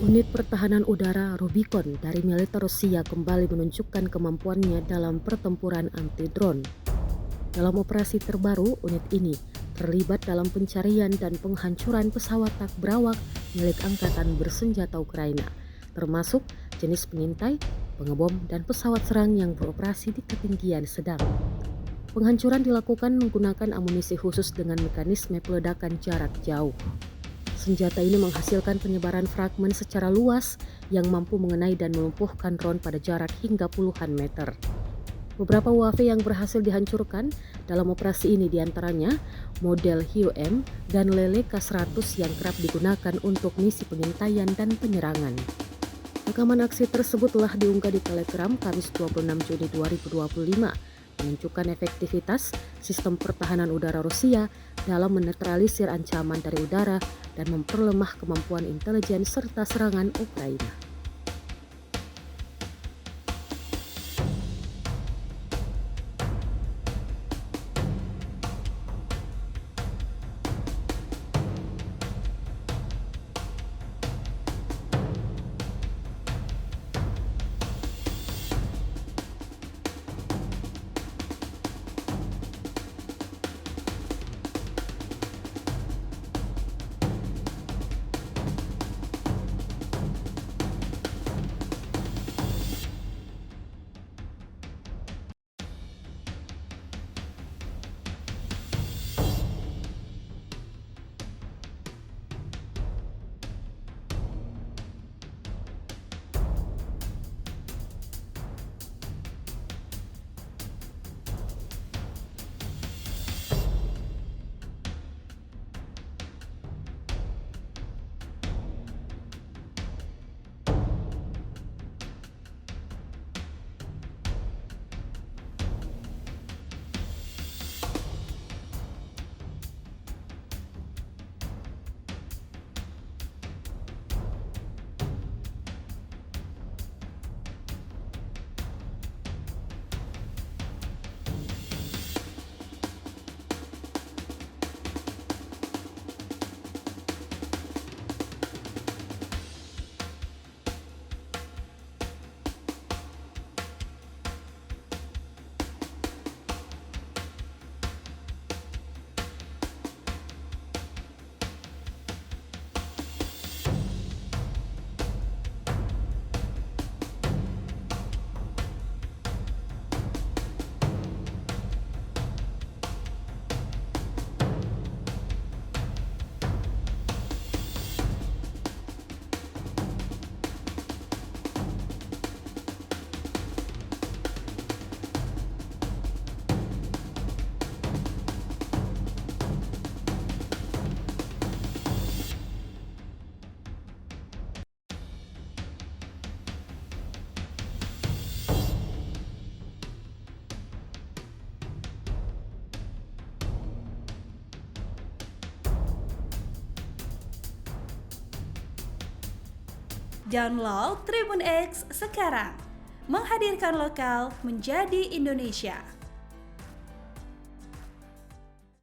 Unit pertahanan udara Rubicon dari militer Rusia kembali menunjukkan kemampuannya dalam pertempuran anti-drone. Dalam operasi terbaru, unit ini terlibat dalam pencarian dan penghancuran pesawat tak berawak milik Angkatan Bersenjata Ukraina, termasuk jenis pengintai, pengebom, dan pesawat serang yang beroperasi di ketinggian sedang. Penghancuran dilakukan menggunakan amunisi khusus dengan mekanisme peledakan jarak jauh. Senjata ini menghasilkan penyebaran fragmen secara luas yang mampu mengenai dan melumpuhkan drone pada jarak hingga puluhan meter. Beberapa UAV yang berhasil dihancurkan dalam operasi ini diantaranya model Hiu-M dan Lele K-100 yang kerap digunakan untuk misi pengintaian dan penyerangan. Rekaman aksi tersebut telah diunggah di Telegram Kamis 26 Juni 2025, menunjukkan efektivitas sistem pertahanan udara Rusia dalam menetralisir ancaman dari udara dan memperlemah kemampuan intelijen serta serangan Ukraina. Download Tribun X sekarang, menghadirkan lokal menjadi Indonesia.